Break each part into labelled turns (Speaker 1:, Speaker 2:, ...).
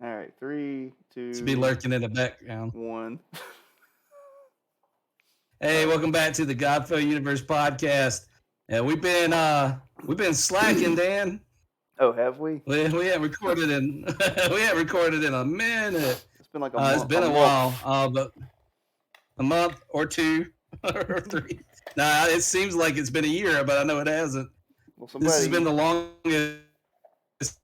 Speaker 1: All right, 3,
Speaker 2: To be
Speaker 1: 2,
Speaker 2: lurking in the background.
Speaker 1: 1.
Speaker 2: Hey, welcome back to the Godfo Universe podcast. We've been slacking, Dan.
Speaker 1: Oh, have we?
Speaker 2: We haven't recorded in we haven't recorded in a minute.
Speaker 1: It's been like
Speaker 2: It's been a
Speaker 1: month.
Speaker 2: while, but a month or two or three. Nah, it seems like it's been a year, but I know it hasn't.
Speaker 1: Well,
Speaker 2: This has been the longest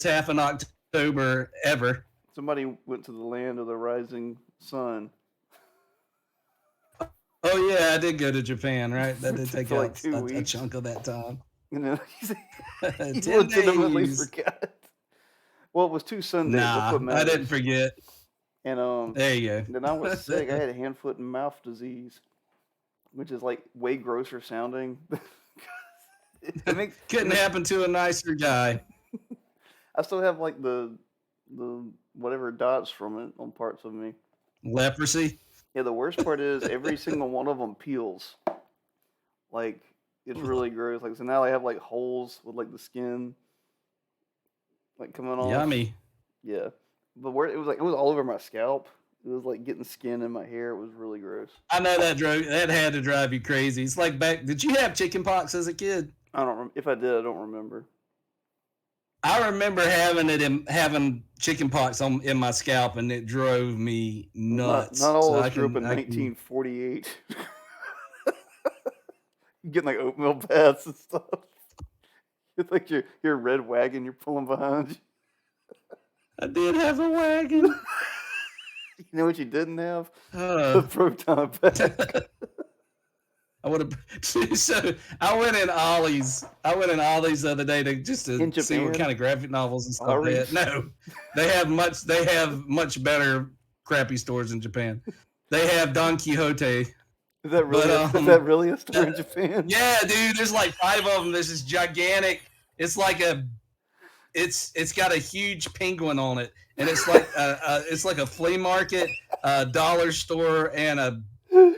Speaker 2: half in October ever.
Speaker 1: Somebody went to the land of the rising sun.
Speaker 2: Oh yeah, I did go to Japan, right? That did take
Speaker 1: For like
Speaker 2: out
Speaker 1: 2
Speaker 2: a
Speaker 1: weeks.
Speaker 2: chunk of that time.
Speaker 1: You know, he
Speaker 2: 10
Speaker 1: legitimately
Speaker 2: days.
Speaker 1: forgot. Well, it was 2 Sundays. That's
Speaker 2: Nah,
Speaker 1: what
Speaker 2: I
Speaker 1: matters.
Speaker 2: didn't forget.
Speaker 1: And
Speaker 2: There you go.
Speaker 1: then I was sick. I had hand, foot, and mouth disease, which is like way grosser sounding.
Speaker 2: Couldn't happen to a nicer guy.
Speaker 1: I still have like the whatever dots from it on parts of me.
Speaker 2: Leprosy.
Speaker 1: Yeah, the worst part is every single one of them peels. Like it's really gross. Like so now I have like holes with like the skin like coming off.
Speaker 2: Yummy.
Speaker 1: Yeah, but where it was all over my scalp. It was like getting skin in my hair. It was really gross.
Speaker 2: I know that had to drive you crazy. It's like back. Did you have chicken pox as a kid?
Speaker 1: I don't. If I did, I don't remember.
Speaker 2: I remember having chicken pox in my scalp, and it drove me nuts.
Speaker 1: Not all of us grew up in 1948. Getting like oatmeal baths and stuff. It's like your red wagon you're pulling behind you.
Speaker 2: I did have a wagon.
Speaker 1: You know what you didn't have? The proton pack.
Speaker 2: I would have. So I went in Ollie's. The other day to see what kind of graphic novels and stuff they had. No, they have much better crappy stores in Japan. They have Don Quixote.
Speaker 1: Is that really a store in Japan?
Speaker 2: Yeah, dude. There's like 5 of them. There's this gigantic. It's like it's got a huge penguin on it, and it's like a flea market, a dollar store, and a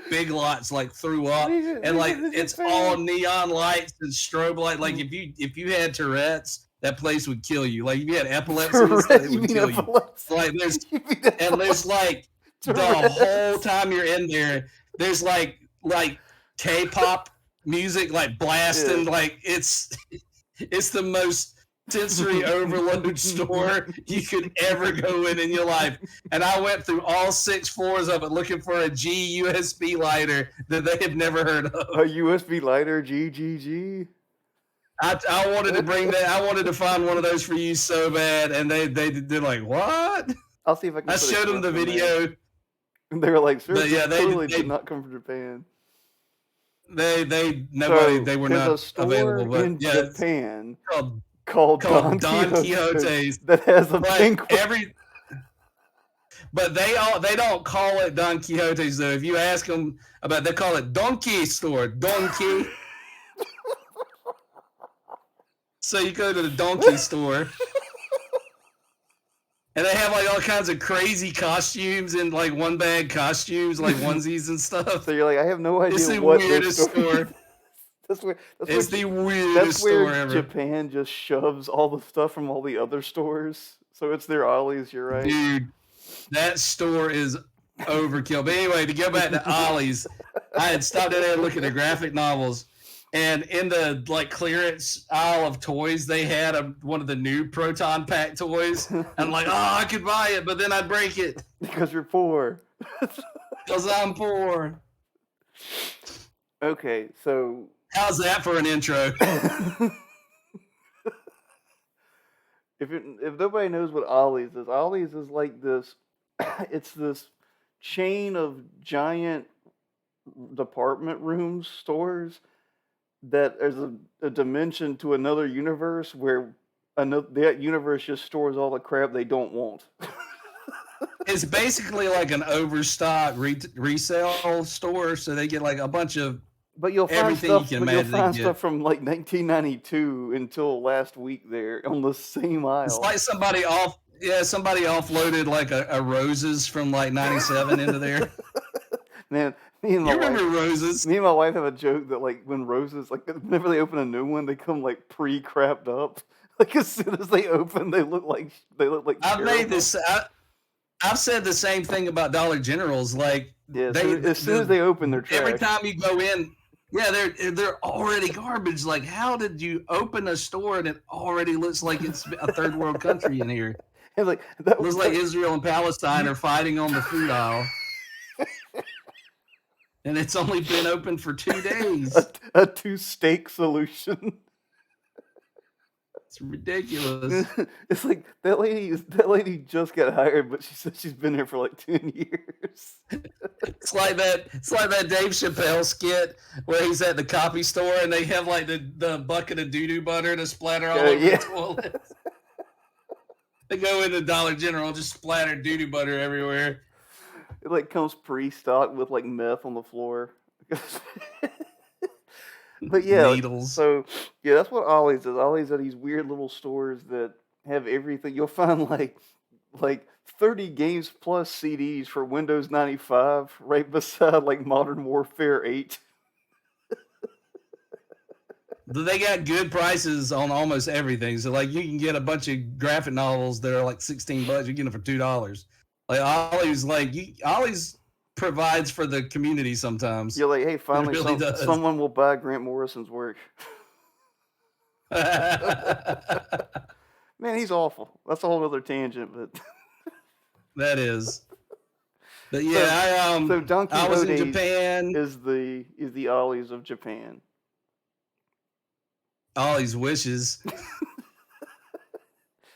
Speaker 2: Big Lots like threw up, and like it's all neon lights and strobe light. Like if you had Tourette's, that place would kill you. Like if you had epilepsy, it would kill you. Like there's like the whole time you're in there, there's like K-pop music like blasting. Yeah. Like it's the most sensory overload store you could ever go in your life. And I went through all 6 floors of it looking for a G USB lighter that they had never heard of.
Speaker 1: A USB lighter, GGG?
Speaker 2: I wanted to bring that. I wanted to find one of those for you so bad, and they're like, what?
Speaker 1: I'll see if I can.
Speaker 2: I showed them the video.
Speaker 1: They were like, sure, yeah, they did not come from Japan.
Speaker 2: They were not available, but
Speaker 1: in Japan
Speaker 2: called Don Quixote's
Speaker 1: that has a penguin.
Speaker 2: But they don't call it Don Quixote's though. If you ask them about, they call it Donkey Store, Donkey. So you go to the Donkey Store, and they have like all kinds of crazy costumes and like one bag costumes, like onesies and stuff.
Speaker 1: So you're like, I have no idea.
Speaker 2: It's the weirdest store.
Speaker 1: That's
Speaker 2: the weirdest store ever.
Speaker 1: Japan just shoves all the stuff from all the other stores. So it's their Ollie's, you're right.
Speaker 2: Dude, that store is overkill. But anyway, to go back to Ollie's, I had stopped in there looking at graphic novels. And in the like clearance aisle of toys, they had one of the new proton pack toys. And I'm like, I could buy it, but then I'd break it.
Speaker 1: Because you're poor.
Speaker 2: Because I'm poor.
Speaker 1: Okay, so...
Speaker 2: How's that for an intro?
Speaker 1: If nobody knows what Ollie's is like this. It's this chain of giant department room stores that there's a dimension to another universe where that universe just stores all the crap they don't want.
Speaker 2: It's basically like an overstock resale store, so they get like a bunch of.
Speaker 1: But you'll find stuff from like 1992 until last week there on the same aisle.
Speaker 2: It's like somebody offloaded like a Roses from like 97 into there.
Speaker 1: Man, remember
Speaker 2: Roses?
Speaker 1: Me and my wife have a joke that like when Roses, like whenever they open a new one, they come like pre-crapped up. Like as soon as they open, they look like
Speaker 2: I've made
Speaker 1: cherubim.
Speaker 2: this. I've said the same thing about Dollar Generals. Like
Speaker 1: Yeah,
Speaker 2: they,
Speaker 1: as soon as they open, they're
Speaker 2: every
Speaker 1: trash.
Speaker 2: time you go in, yeah, they're already garbage. Like, how did you open a store and it already looks like it's a third world country in here?
Speaker 1: And like
Speaker 2: It looks like Israel and Palestine are fighting on the food aisle, and it's only been open for 2 days.
Speaker 1: a two-steak solution.
Speaker 2: It's ridiculous.
Speaker 1: It's like that lady just got hired, but she said she's been here for like 10 years.
Speaker 2: It's like that Dave Chappelle skit where he's at the copy store and they have like the bucket of doo-doo butter to splatter all over
Speaker 1: Yeah.
Speaker 2: the toilet. They go into Dollar General, just splatter doo-doo butter everywhere.
Speaker 1: It like comes pre-stocked with like meth on the floor. But yeah,
Speaker 2: Needles.
Speaker 1: so yeah, that's what Ollie's is. Ollie's are these weird little stores that have everything. You'll find like 30 games plus CDs for Windows 95 right beside like Modern Warfare 8.
Speaker 2: They got good prices on almost everything. So like you can get a bunch of graphic novels that are like $16. You get them for $2. Like Ollie's provides for the community sometimes.
Speaker 1: You're like, hey, finally
Speaker 2: really does.
Speaker 1: someone will buy Grant Morrison's work. Man, he's awful. That's a whole other tangent, but
Speaker 2: that is. But yeah,
Speaker 1: so Donkey
Speaker 2: I was in
Speaker 1: Days
Speaker 2: Japan.
Speaker 1: is the Ollie's of Japan.
Speaker 2: Ollie's wishes.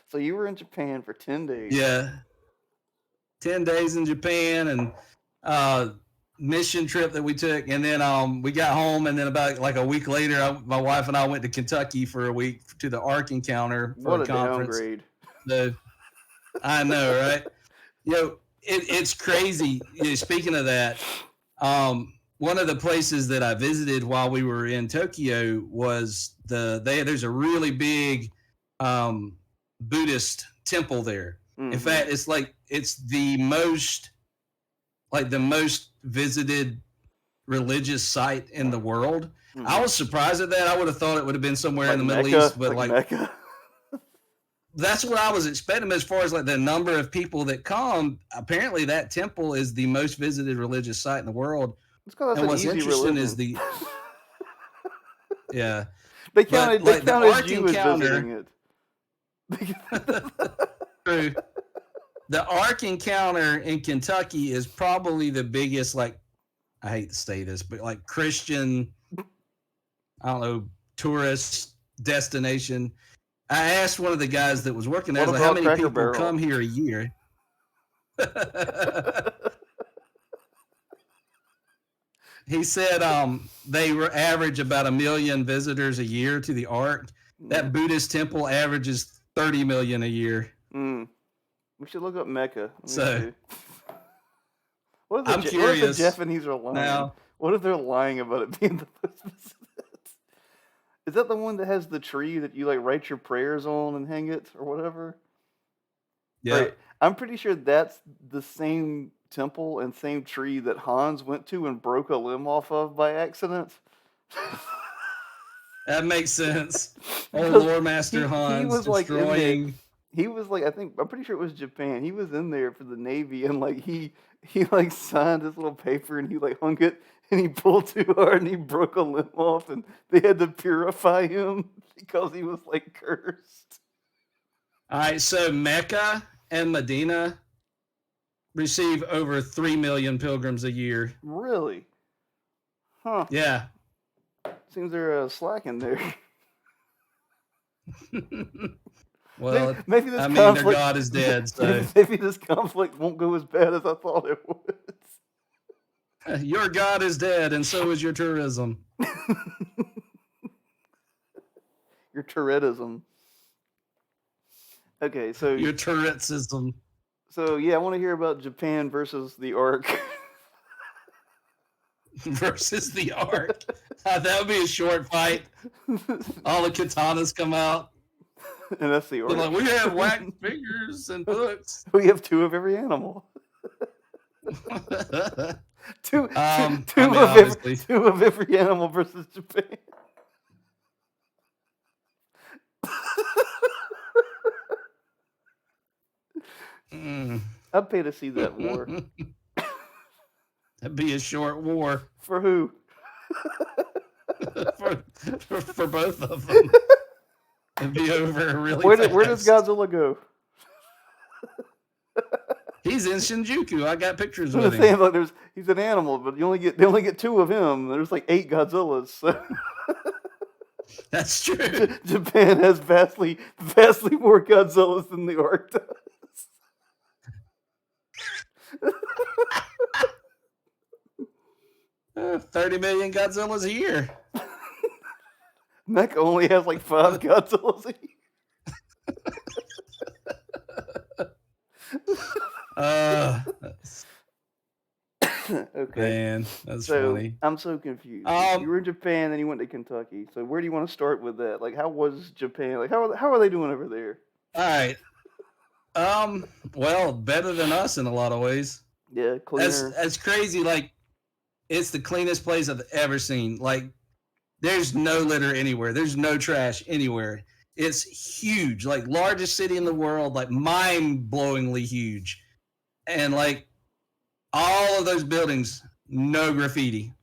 Speaker 1: So you were in Japan for 10 days.
Speaker 2: Yeah. 10 days in Japan and mission trip that we took, and then we got home, and then about like a week later, my wife and I went to Kentucky for a week to the ARC encounter for
Speaker 1: What
Speaker 2: a
Speaker 1: a
Speaker 2: conference.
Speaker 1: downgrade.
Speaker 2: So, I know, right? It's crazy. Speaking of that, one of the places that I visited while we were in Tokyo was there's a really big Buddhist temple there.
Speaker 1: Mm-hmm.
Speaker 2: In fact, it's the most visited religious site in the world. Mm-hmm. I was surprised at that. I would have thought it would have been somewhere
Speaker 1: like
Speaker 2: in the
Speaker 1: Mecca,
Speaker 2: Middle East, but like
Speaker 1: Mecca.
Speaker 2: That's what I was expecting as far as like the number of people that come. Apparently, that temple is the most visited religious site in the world.
Speaker 1: And what's interesting
Speaker 2: is the yeah.
Speaker 1: They counted you as visiting it.
Speaker 2: True. The ARC encounter in Kentucky is probably the biggest, like, I hate to say this, but like Christian, I don't know, tourist destination. I asked one of the guys that was working there, like, how many people come here a year? He said they average about 1 million visitors a year to the ARC. That Buddhist temple averages 30 million a year.
Speaker 1: We should look up Mecca.
Speaker 2: So,
Speaker 1: I'm curious. What if the Japanese are lying?
Speaker 2: Now,
Speaker 1: what if they're lying about it being the most visited? Is that the one that has the tree that you like write your prayers on and hang it or whatever?
Speaker 2: Yeah.
Speaker 1: Like, I'm pretty sure that's the same temple and same tree that Hans went to and broke a limb off of by accident.
Speaker 2: That makes sense. Old Lore Master Hans
Speaker 1: he was
Speaker 2: destroying.
Speaker 1: He was like, I'm pretty sure it was Japan. He was in there for the Navy, and like he like signed this little paper and he like hung it, and he pulled too hard and he broke a limb off, and they had to purify him because he was like cursed.
Speaker 2: All right, so Mecca and Medina receive over 3 million pilgrims a year.
Speaker 1: Really? Huh.
Speaker 2: Yeah.
Speaker 1: Seems they're slacking there.
Speaker 2: Well,
Speaker 1: maybe this
Speaker 2: conflict, their God is dead. So
Speaker 1: maybe this conflict won't go as bad as I thought it would.
Speaker 2: Your God is dead, and so is your tourism.
Speaker 1: Your tourism. Okay, so
Speaker 2: your tourism.
Speaker 1: So yeah, I want to hear about Japan versus the ARC.
Speaker 2: Versus the ARC. That would be a short fight. All the katanas come out.
Speaker 1: And that's the ARC.
Speaker 2: Like, we have wax figures and books.
Speaker 1: We have 2 of every animal. two of every animal versus Japan.
Speaker 2: Mm.
Speaker 1: I'd pay to see that war.
Speaker 2: That'd be a short war
Speaker 1: For who?
Speaker 2: for both of them. It'd be over really
Speaker 1: Where does
Speaker 2: fast.
Speaker 1: Godzilla go?
Speaker 2: He's in Shinjuku. I got pictures
Speaker 1: I'm
Speaker 2: with
Speaker 1: just saying,
Speaker 2: him.
Speaker 1: like, he's an animal, but they only get 2 of him. There's like 8 Godzillas. So
Speaker 2: That's true.
Speaker 1: Japan has vastly more Godzillas than the Ark does.
Speaker 2: 30 million Godzillas a year.
Speaker 1: Mecha only has like 5 Godzillas a year. Okay.
Speaker 2: Man, that's
Speaker 1: So
Speaker 2: funny.
Speaker 1: I'm so confused. You were in Japan, then you went to Kentucky. So where do you want to start with that? Like, how was Japan? Like, how are they doing over there?
Speaker 2: All right. Well, better than us in a lot of ways.
Speaker 1: Yeah, cleaner.
Speaker 2: That's crazy. Like, it's the cleanest place I've ever seen. Like, there's no litter anywhere. There's no trash anywhere. It's huge, like largest city in the world, like mind-blowingly huge. And like all of those buildings, no graffiti.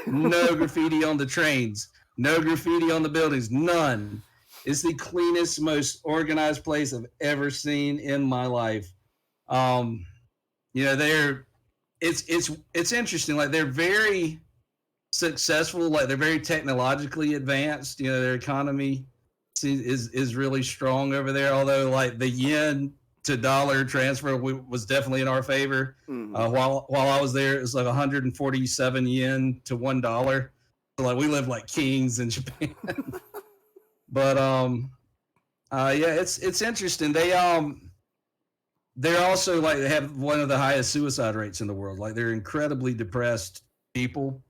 Speaker 2: No graffiti on the trains. No graffiti on the buildings. None. It's the cleanest, most organized place I've ever seen in my life. You know, it's interesting. Like, they're very successful. Like, they're very technologically advanced. You know, their economy is really strong over there. Although, like, the yen to dollar transfer was definitely in our favor.
Speaker 1: Mhm.
Speaker 2: While I was there, it was like 147 yen to $1. So, like, we live like kings in Japan. But yeah, it's interesting. They're also, like, they have one of the highest suicide rates in the world. Like, they're incredibly depressed people.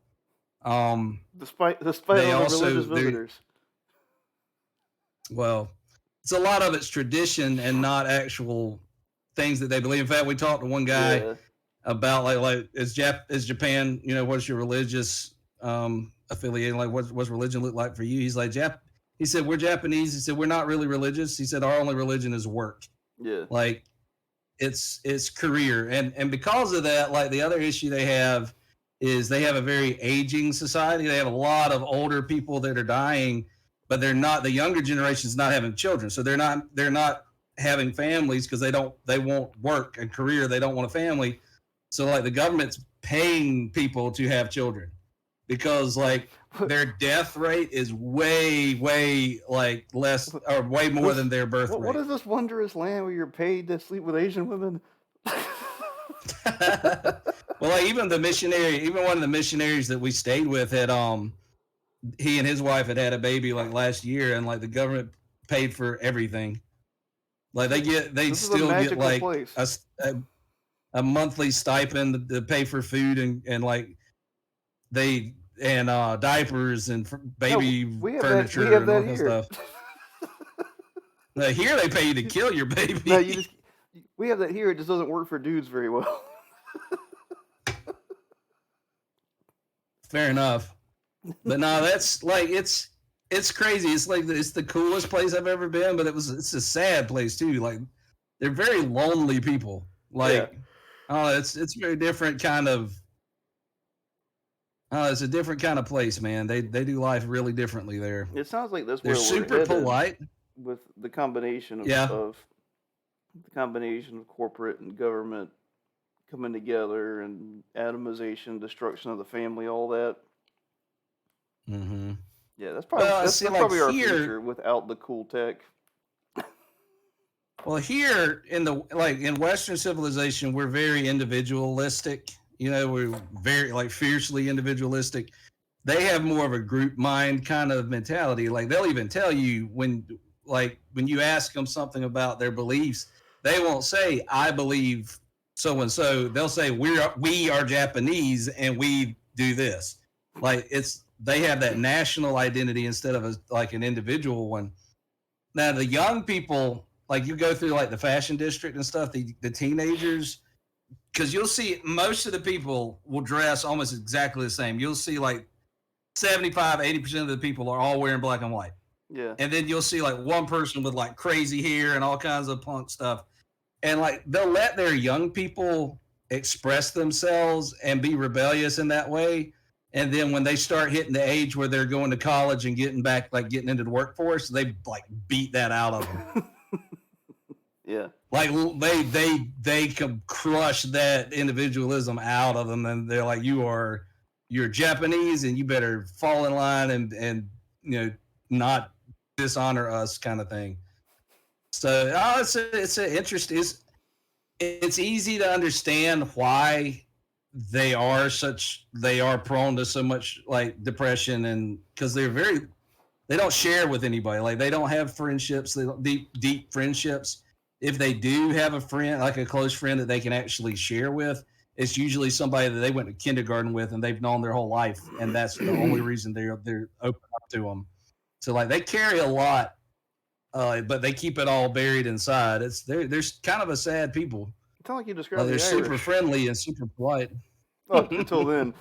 Speaker 1: Despite all
Speaker 2: they
Speaker 1: the
Speaker 2: also-
Speaker 1: religious
Speaker 2: they're-
Speaker 1: visitors.
Speaker 2: Well, it's a lot of it's tradition and not actual things that they believe. In fact, we talked to one guy
Speaker 1: Yeah.
Speaker 2: about like is Japan, you know, what's your religious affiliation? Like, what's religion look like for you? He's like, he said, we're Japanese. He said, we're not really religious. He said, our only religion is work.
Speaker 1: Yeah.
Speaker 2: Like, it's career. And because of that, like, the other issue they have is they have a very aging society. They have a lot of older people that are dying, but the younger generation's not having children. So they're not having families because they won't work a career. They don't want a family. So, like, the government's paying people to have children because, like, their death rate is way like less or way more than their birth rate.
Speaker 1: What is this wondrous land where you're paid to sleep with Asian women?
Speaker 2: Well, like, even one of the missionaries that we stayed with had he and his wife had a baby like last year, and like the government paid for everything. Like, they still get like a monthly stipend to pay for food and like diapers and baby furniture and all that stuff. Now, here they pay you to kill your baby.
Speaker 1: No, we have that here. It just doesn't work for dudes very well.
Speaker 2: Fair enough. But no, that's like it's crazy. It's like it's the coolest place I've ever been, but it's a sad place too. Like, they're very lonely people. Like, it's a very different kind of. It's a different kind of place, man. They do life really differently there.
Speaker 1: It sounds like that's
Speaker 2: They're
Speaker 1: where
Speaker 2: super
Speaker 1: we're headed
Speaker 2: polite.
Speaker 1: with the combination of corporate and government coming together and atomization, destruction of the family, all that.
Speaker 2: Mm-hmm.
Speaker 1: Yeah, that's probably
Speaker 2: like
Speaker 1: our
Speaker 2: here-
Speaker 1: future without the cool tech.
Speaker 2: Well, here in Western civilization, we're very individualistic. You know, we're very like fiercely individualistic. They have more of a group mind kind of mentality. Like, they'll even tell you when you ask them something about their beliefs, they won't say, I believe so and so. They'll say, we are Japanese and we do this. Like, they have that national identity instead of an individual one. Now, the young people, like, you go through like the fashion district and stuff, the teenagers, because you'll see most of the people will dress almost exactly the same. You'll see like 75-80% of the people are all wearing black and white.
Speaker 1: Yeah.
Speaker 2: And then you'll see like one person with like crazy hair and all kinds of punk stuff. and like they'll let their young people express themselves and be rebellious in that way. And then when they start hitting the age where they're going to college and getting back, like getting into the workforce, they like beat that out of them.
Speaker 1: Yeah.
Speaker 2: Like they can crush that individualism out of them, and they're like, you're Japanese, and you better fall in line and not dishonor us, kind of thing. So it's an interest. It's easy to understand why they are prone to so much like depression, and because they don't share with anybody. Like they don't have friendships, they don't deep friendships. If they do have a friend, like a close friend that they can actually share with, it's usually somebody that they went to kindergarten with and they've known their whole life, and that's the only reason they're open up to them. So like they carry a lot, but they keep it all buried inside. They're kind of a sad people.
Speaker 1: It's not like you described
Speaker 2: They're
Speaker 1: the
Speaker 2: super
Speaker 1: Irish.
Speaker 2: friendly and super polite.
Speaker 1: Oh, until then.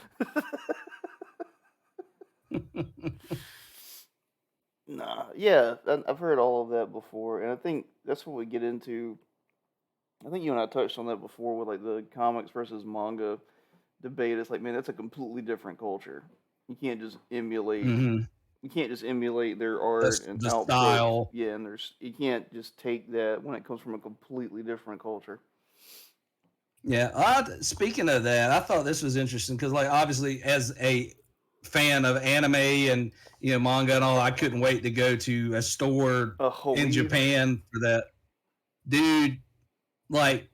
Speaker 1: Nah, yeah, I've heard all of that before, and I think that's what we get into. I think you and I touched on that before with like the comics versus manga debate. It's like, man, that's a completely different culture. You can't just emulate.
Speaker 2: Mm-hmm.
Speaker 1: You can't just emulate their art and
Speaker 2: The
Speaker 1: output.
Speaker 2: style.
Speaker 1: Yeah, and you can't just take that when it comes from a completely different culture.
Speaker 2: Yeah. Speaking of that, I thought this was interesting because, like, obviously, as a fan of anime and manga and all, I couldn't wait to go to a store in Japan for that. Dude, like,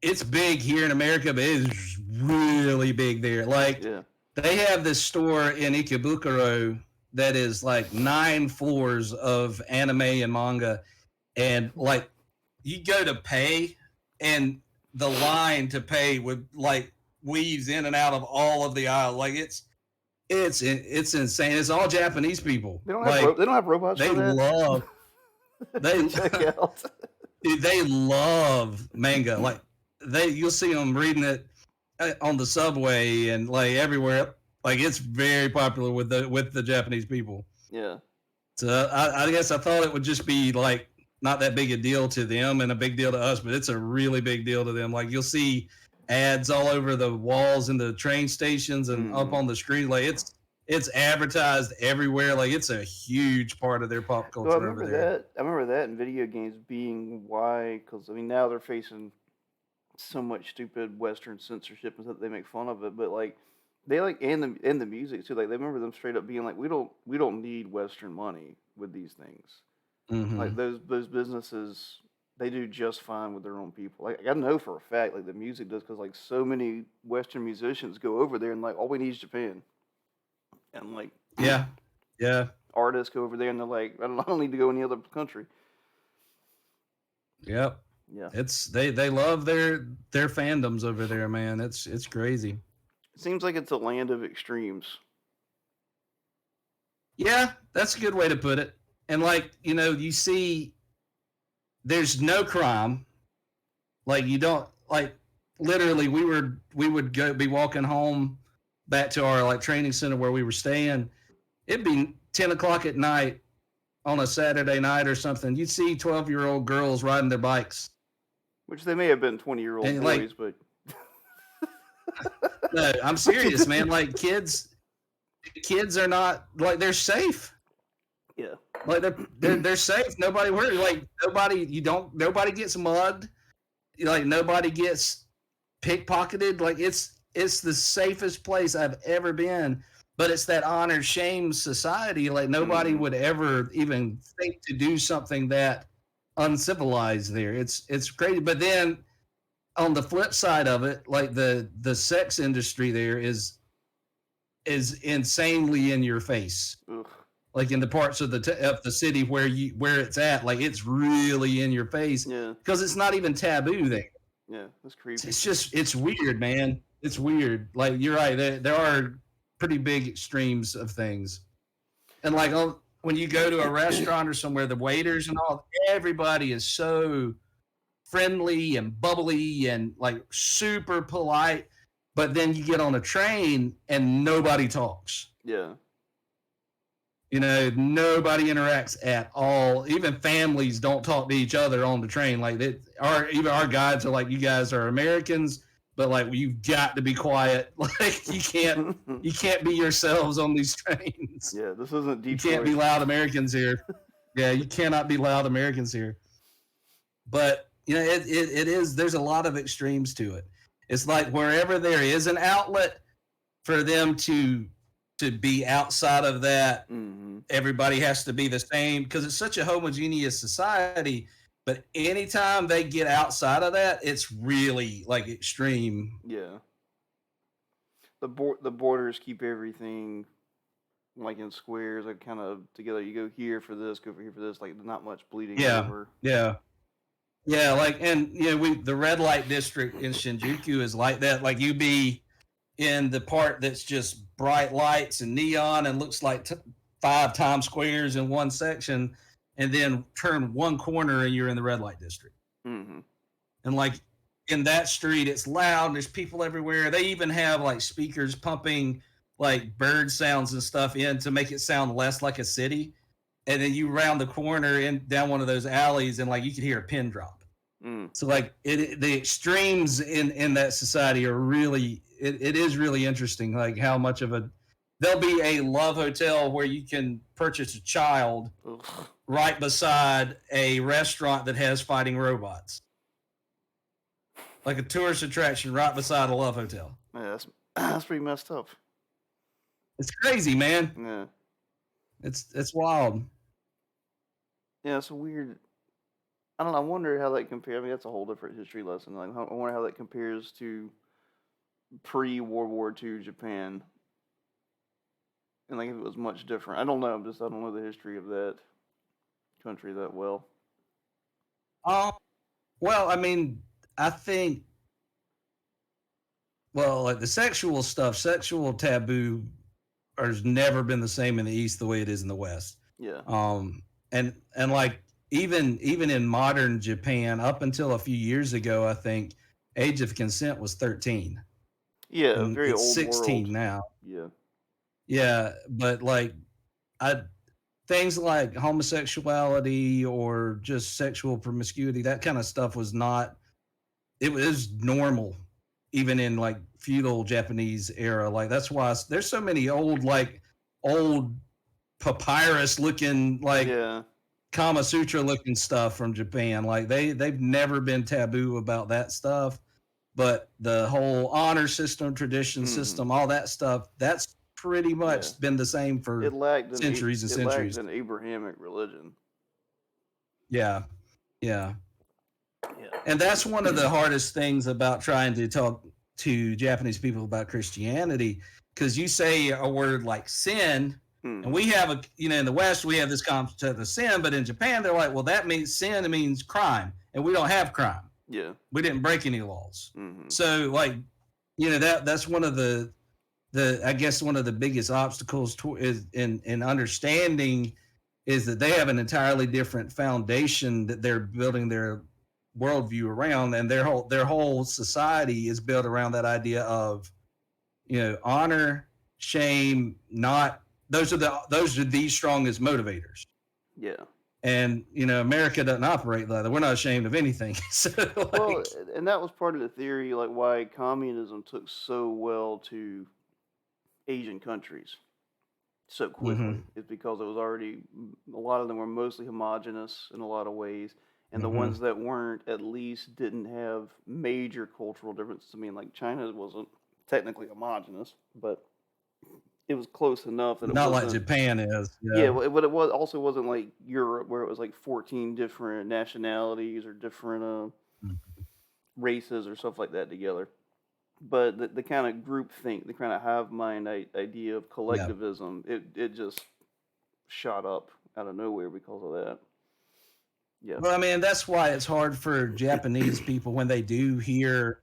Speaker 2: it's big here in America, but it's really big there. Like,
Speaker 1: Yeah.
Speaker 2: They have this store in Ikebukuro that is like 9 floors of anime and manga, and like you go to pay, and the line to pay would like weaves in and out of all of the aisle. Like it's insane. It's all Japanese people.
Speaker 1: They don't have they don't have robots.
Speaker 2: They
Speaker 1: for that?
Speaker 2: love they
Speaker 1: check out.
Speaker 2: Dude, they love manga. Like you'll see them reading it on the subway and like everywhere. Like it's very popular with the Japanese people.
Speaker 1: Yeah.
Speaker 2: So I guess I thought it would just be like not that big a deal to them and a big deal to us, but it's a really big deal to them. Like you'll see ads all over the walls in the train stations and up on the street. Like it's advertised everywhere. Like it's a huge part of their pop culture.
Speaker 1: Well, I remember that in video games being why, because I mean now they're facing so much stupid Western censorship and stuff. They make fun of it, but like they like and the music too. Like they remember them straight up being like, we don't need Western money with these things.
Speaker 2: Mm-hmm.
Speaker 1: Like those businesses, they do just fine with their own people. Like I know for a fact, like the music does, because like so many Western musicians go over there and like all we need is Japan, and like
Speaker 2: yeah,
Speaker 1: artists go over there and they're like, I don't need to go any other country.
Speaker 2: Yep.
Speaker 1: Yeah.
Speaker 2: It's they love their fandoms over there, man. It's crazy.
Speaker 1: It seems like it's a land of extremes.
Speaker 2: Yeah, that's a good way to put it. And like, you see there's no crime. Like you don't like literally we would be walking home back to our like training center where we were staying. It'd be 10 o'clock at night on a Saturday night or something. You'd see 12-year-old girls riding their bikes.
Speaker 1: Which they may have been 20-year-old boys,
Speaker 2: like,
Speaker 1: but
Speaker 2: no, I'm serious, man. Like kids are not like they're safe.
Speaker 1: Yeah.
Speaker 2: Like they're safe. Nobody worries. Like nobody gets mugged. Like nobody gets pickpocketed. Like it's the safest place I've ever been. But it's that honor shame society. Like nobody would ever even think to do something that uncivilized there. It's crazy. But then on the flip side of it, like the sex industry there is insanely in your face.
Speaker 1: Ugh.
Speaker 2: Like in the parts of the city where it's at, like it's really in your face.
Speaker 1: Yeah.
Speaker 2: Because it's not even taboo there.
Speaker 1: Yeah, that's creepy.
Speaker 2: It's weird, man. It's weird. Like you're right. There are pretty big extremes of things. And like when you go to a restaurant or somewhere, the waiters and all, everybody is so friendly and bubbly and like super polite. But then you get on a train and nobody talks.
Speaker 1: Yeah.
Speaker 2: Nobody interacts at all. Even families don't talk to each other on the train. Like even our guides are like, you guys are Americans, but like you've got to be quiet. Like you can't be yourselves on these trains.
Speaker 1: Yeah, this isn't Detroit.
Speaker 2: You can't be loud Americans here. Yeah, you cannot be loud Americans here. But it is. There's a lot of extremes to it. It's like wherever there is an outlet for them to be outside of that, everybody has to be the same because it's such a homogeneous society. But anytime they get outside of that, it's really like extreme.
Speaker 1: Yeah. The borders keep everything like in squares, like kind of together. You go here for this, go over here for this. Like not much bleeding over.
Speaker 2: Yeah. Like, and the red light district in Shinjuku is like that. Like you be in the part that's just bright lights and neon and looks like 5 Times Squares in one section, and then turn one corner and you're in the red light district.
Speaker 1: And
Speaker 2: like in that street, it's loud. There's people everywhere. They even have like speakers pumping like bird sounds and stuff in to make it sound less like a city. And then you round the corner and down one of those alleys, and like you could hear a pin drop. So like the extremes in that society are really it is really interesting. Like how much of there'll be a love hotel where you can purchase a child right beside a restaurant that has fighting robots. Like a tourist attraction right beside a love hotel.
Speaker 1: Yeah, that's pretty messed up.
Speaker 2: It's crazy, man.
Speaker 1: Yeah.
Speaker 2: It's wild.
Speaker 1: Yeah, it's a weird. I don't know. I wonder how that compares. I mean, that's a whole different history lesson. Like, I wonder how that compares to pre-World War II Japan, and like if it was much different. I don't know. I don't know the history of that country that well.
Speaker 2: Well, I mean, I think. Well, like the sexual taboo has never been the same in the East the way it is in the West.
Speaker 1: Yeah.
Speaker 2: And like even in modern Japan, up until a few years ago, I think age of consent was 13.
Speaker 1: Yeah,
Speaker 2: and
Speaker 1: very
Speaker 2: it's
Speaker 1: old
Speaker 2: 16
Speaker 1: world.
Speaker 2: now.
Speaker 1: Yeah.
Speaker 2: Yeah, but like things like homosexuality or just sexual promiscuity, that kind of stuff was not. It was normal, even in like feudal Japanese era. Like that's why there's so many old papyrus looking like Kama Sutra looking stuff from Japan. Like they've never been taboo about that stuff, but the whole honor system, tradition system, all that stuff, that's pretty much been the same for centuries and centuries.
Speaker 1: It lacked an Abrahamic religion.
Speaker 2: Yeah. And that's one of the hardest things about trying to talk to Japanese people about Christianity, because you say a word like sin, and we have in the West, we have this concept of sin, but in Japan, they're like, well, that means sin, it means crime, and we don't have crime.
Speaker 1: Yeah.
Speaker 2: We didn't break any laws. So like, that's one of the I guess one of the biggest obstacles is in understanding is that they have an entirely different foundation that they're building their worldview around, and their whole society is built around that idea of, honor, shame, not those are the strongest motivators.
Speaker 1: Yeah.
Speaker 2: And America doesn't operate like that. We're not ashamed of anything. So,
Speaker 1: well, and that was part of the theory, like why communism took so well to Asian countries so quickly, is because it was already, a lot of them were mostly homogenous in a lot of ways, and the ones that weren't at least didn't have major cultural differences. I mean, like China wasn't technically homogenous, but it was close enough that it
Speaker 2: not
Speaker 1: wasn't
Speaker 2: like Japan is.
Speaker 1: Yeah, but it wasn't like Europe where it was like 14 different nationalities or different races or stuff like that together. But the kind of group think, the kind of hive mind idea of collectivism, it just shot up out of nowhere because of that. Yeah.
Speaker 2: Well, I mean, that's why it's hard for Japanese people when they do hear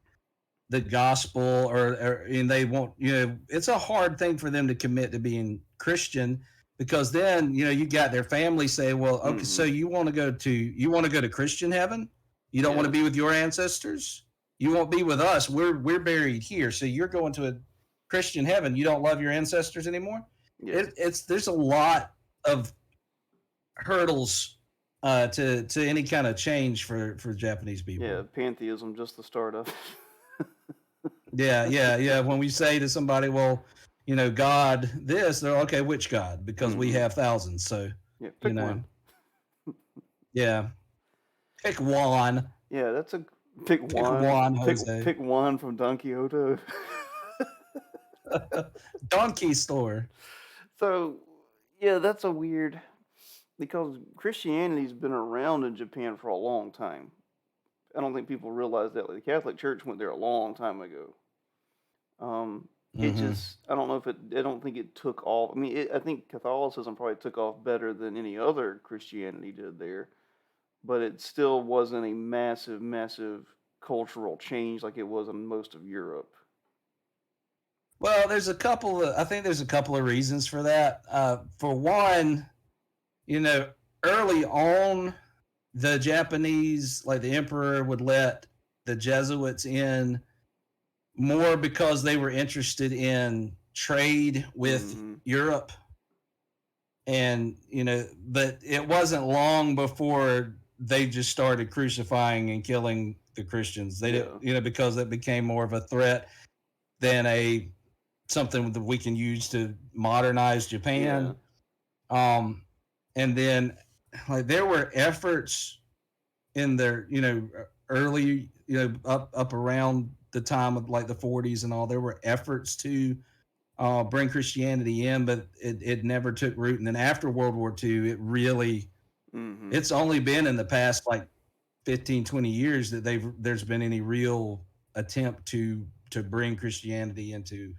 Speaker 2: the gospel and they won't, it's a hard thing for them to commit to being Christian, because then, you got their family say, well, okay, so you want to go to Christian heaven? You don't want to be with your ancestors? You won't be with us. We're buried here. So you're going to a Christian heaven. You don't love your ancestors anymore?
Speaker 1: Yeah.
Speaker 2: There's a lot of hurdles to any kind of change for Japanese
Speaker 1: Yeah,
Speaker 2: people.
Speaker 1: pantheism, just the start of
Speaker 2: Yeah, yeah, yeah. When we say to somebody, well, God, this, they're okay, which God? Because we
Speaker 1: hmm
Speaker 2: have thousands. So,
Speaker 1: Yeah,
Speaker 2: you
Speaker 1: pick
Speaker 2: know,
Speaker 1: one.
Speaker 2: yeah. Pick one.
Speaker 1: Yeah, that's a pick
Speaker 2: Pick
Speaker 1: one.
Speaker 2: one,
Speaker 1: Pick
Speaker 2: Jose.
Speaker 1: pick one from Don Quixote.
Speaker 2: Donkey store.
Speaker 1: So, yeah, that's a weird because Christianity's been around in Japan for a long time. I don't think people realize that. Like, the Catholic Church went there a long time ago. It
Speaker 2: Mm-hmm.
Speaker 1: just I don't know if it. I don't think it took off. I mean, I think Catholicism probably took off better than any other Christianity did there, but it still wasn't a massive, massive cultural change like it was in most of Europe.
Speaker 2: Well, I think there's a couple of reasons for that. For one, you know, early on, the Japanese, like the emperor, would let the Jesuits in more because they were interested in trade with
Speaker 1: hmm
Speaker 2: Europe. And, but it wasn't long before they just started crucifying and killing the Christians. They did,
Speaker 1: Yeah.
Speaker 2: because it became more of a threat than a something that we can use to modernize
Speaker 1: Yeah.
Speaker 2: Japan. Um, and then like there were efforts in their early up around the time of like the 40s and all. There were efforts to bring Christianity in, but it never took root. And then after World War II,
Speaker 1: hmm
Speaker 2: it's only been in the past like 15-20 years that there's been any real attempt to bring Christianity into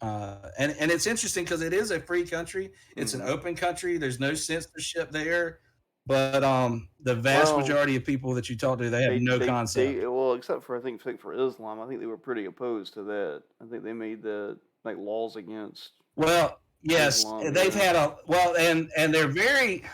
Speaker 2: and it's interesting because it is a free country. It's an
Speaker 1: hmm
Speaker 2: open country. There's no censorship there, but the vast
Speaker 1: Well,
Speaker 2: majority of people that you talk to, they have no concept.
Speaker 1: well, except for I think for Islam, I think they were pretty opposed to that. I think they made the like laws against
Speaker 2: Well, yes,
Speaker 1: Islam.
Speaker 2: they've
Speaker 1: Yeah.
Speaker 2: had a well, and they're very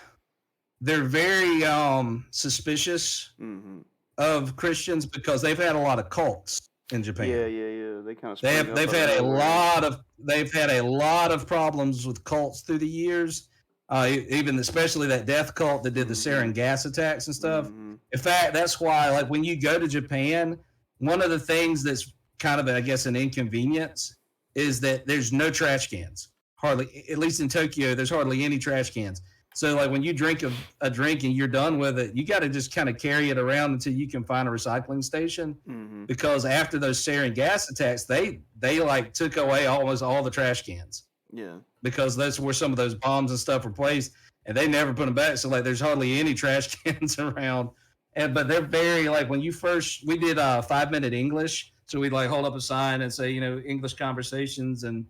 Speaker 2: suspicious
Speaker 1: hmm
Speaker 2: of Christians because they've had a lot of cults in
Speaker 1: Yeah,
Speaker 2: Japan.
Speaker 1: yeah, yeah. They kind of
Speaker 2: They
Speaker 1: spring
Speaker 2: have
Speaker 1: up
Speaker 2: they've
Speaker 1: out of
Speaker 2: had a
Speaker 1: nowhere.
Speaker 2: lot of they've had a lot of problems with cults through the years. Even especially that death cult that did the
Speaker 1: hmm
Speaker 2: sarin gas attacks and stuff.
Speaker 1: hmm
Speaker 2: In fact, that's why like when you go to Japan, one of the things that's kind of I guess an inconvenience is that there's no trash cans. Hardly, at least in Tokyo, there's hardly any trash cans. So like when you drink a drink and you're done with it, you got to just kind of carry it around until you can find a recycling station
Speaker 1: hmm
Speaker 2: because after those sarin gas attacks, they like took away almost all the trash cans
Speaker 1: Yeah.
Speaker 2: because that's where some of those bombs and stuff were placed, and they never put them back. So like, there's hardly any trash cans around. And but they're very like when you first we did 5 minute English, so we'd like hold up a sign and say English conversations, and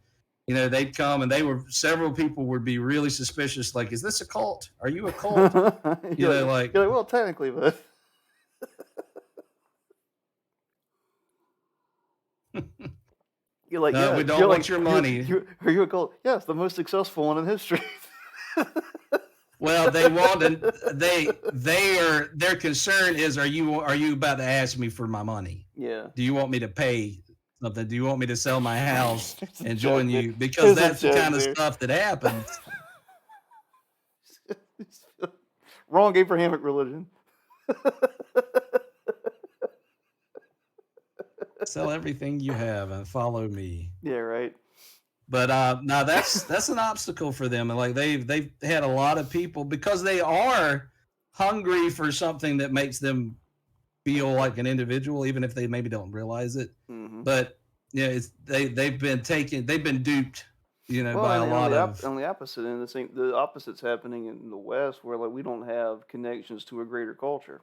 Speaker 2: they'd come and they were several people would be really suspicious, like, is this a cult? Are you a cult? Like
Speaker 1: You're like, well, technically, but you're like,
Speaker 2: no,
Speaker 1: yeah.
Speaker 2: we don't
Speaker 1: You're
Speaker 2: want
Speaker 1: like,
Speaker 2: your money.
Speaker 1: are you a cult? Yes, the most successful one in history.
Speaker 2: Well, they want to. Their concern is: are you about to ask me for my money?
Speaker 1: Yeah.
Speaker 2: Do you want me to pay something? Do you want me to sell my house
Speaker 1: There's a
Speaker 2: and
Speaker 1: joke
Speaker 2: join
Speaker 1: there.
Speaker 2: you? Because
Speaker 1: There's a
Speaker 2: that's the
Speaker 1: joke
Speaker 2: kind of
Speaker 1: there.
Speaker 2: stuff that happens.
Speaker 1: Wrong Abrahamic religion.
Speaker 2: Sell everything you have and follow me.
Speaker 1: Yeah, right.
Speaker 2: But no, that's an obstacle for them, and like they've had a lot of people because they are hungry for something that makes them feel like an individual, even if they maybe don't realize it.
Speaker 1: hmm
Speaker 2: But yeah, they've been duped,
Speaker 1: Well,
Speaker 2: by a
Speaker 1: and
Speaker 2: lot of.
Speaker 1: on the opposite end, the opposite's happening in the West, where like we don't have connections to a greater culture.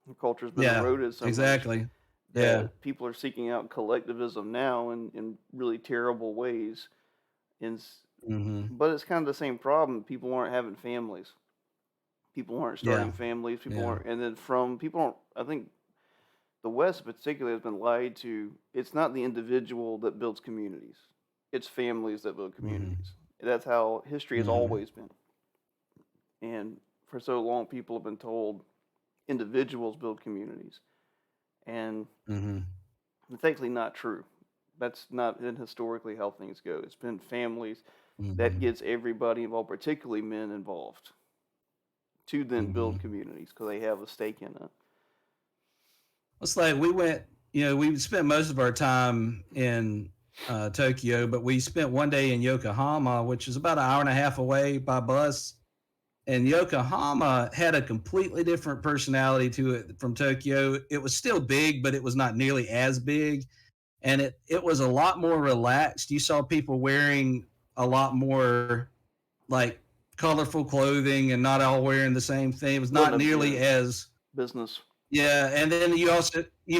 Speaker 1: The culture's been
Speaker 2: Yeah,
Speaker 1: eroded so much
Speaker 2: exactly. Yeah.
Speaker 1: that people are seeking out collectivism now in really terrible ways. And
Speaker 2: Hmm.
Speaker 1: but it's kind of the same problem. People aren't having families. People aren't starting
Speaker 2: Yeah.
Speaker 1: families. People
Speaker 2: Yeah.
Speaker 1: aren't, and then from people don't. I think the West, particularly, has been lied to. It's not the individual that builds communities; it's families that build
Speaker 2: Hmm.
Speaker 1: communities. That's how history has
Speaker 2: Hmm.
Speaker 1: always been. And for so long, people have been told individuals build communities, and
Speaker 2: Hmm.
Speaker 1: it's actually not true. That's not been historically how things go. It's been families. that
Speaker 2: Mhm.
Speaker 1: gets everybody involved, particularly men involved, to then build
Speaker 2: Mhm.
Speaker 1: communities because they have a stake in it.
Speaker 2: It's like we went, we spent most of our time in Tokyo, but we spent one day in Yokohama, which is about an hour and a half away by bus. And Yokohama had a completely different personality to it from Tokyo. It was still big, but it was not nearly as big. And it was a lot more relaxed. You saw people wearing a lot more like colorful clothing and not all wearing the same thing. It was
Speaker 1: Wasn't
Speaker 2: not
Speaker 1: a
Speaker 2: nearly as
Speaker 1: business.
Speaker 2: yeah, and then you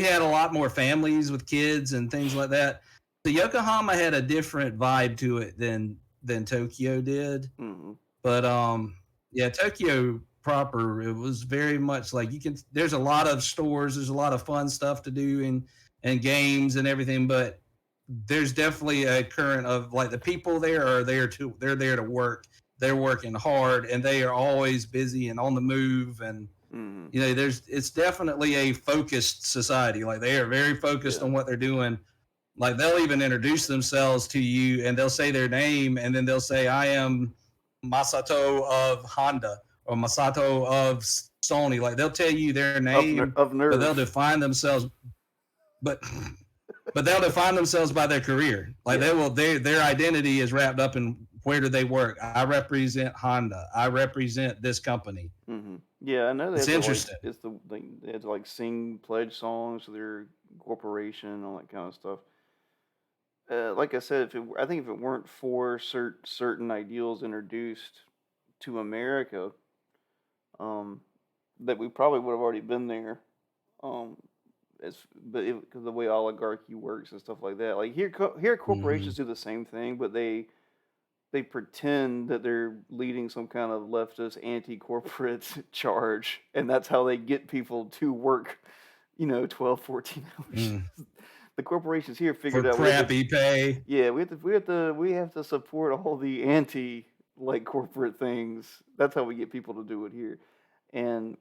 Speaker 2: had a lot more families with kids and things like that. So Yokohama had a different vibe to it than Tokyo did.
Speaker 1: Hmm.
Speaker 2: But yeah, Tokyo proper, it was very much like there's a lot of stores, there's a lot of fun stuff to do and games and everything, but there's definitely a current of like the people there are there to they're there to work. They're working hard and they are always busy and on the move and
Speaker 1: Hmm.
Speaker 2: it's definitely a focused society. Like they are very focused
Speaker 1: Yeah.
Speaker 2: on what they're doing. Like they'll even introduce themselves to you and they'll say their name and then they'll say, I am Masato of Honda or Masato of Sony. Like they'll tell you their name,
Speaker 1: Of
Speaker 2: but they'll
Speaker 1: nerve.
Speaker 2: define themselves, but but they'll define themselves by their career. Like
Speaker 1: Yeah.
Speaker 2: their identity is wrapped up in where do they work. I represent Honda. I represent this company.
Speaker 1: Hmm. Yeah, I know they
Speaker 2: It's
Speaker 1: have to
Speaker 2: interesting.
Speaker 1: they have to like sing pledge songs to their corporation and all that kind of stuff. Like I said, I think if it weren't for certain ideals introduced to America, um, that we probably would have already been there. Um, but because the way oligarchy works and stuff like that, like here
Speaker 2: Mm-hmm.
Speaker 1: corporations do the same thing, but they pretend that they're leading some kind of leftist anti-corporate charge, and that's how they get people to work, 12, 14 hours.
Speaker 2: Mm.
Speaker 1: The corporations here
Speaker 2: For
Speaker 1: figured out
Speaker 2: crappy pay.
Speaker 1: yeah, we have to support all the anti like corporate things. That's how we get people to do it here. And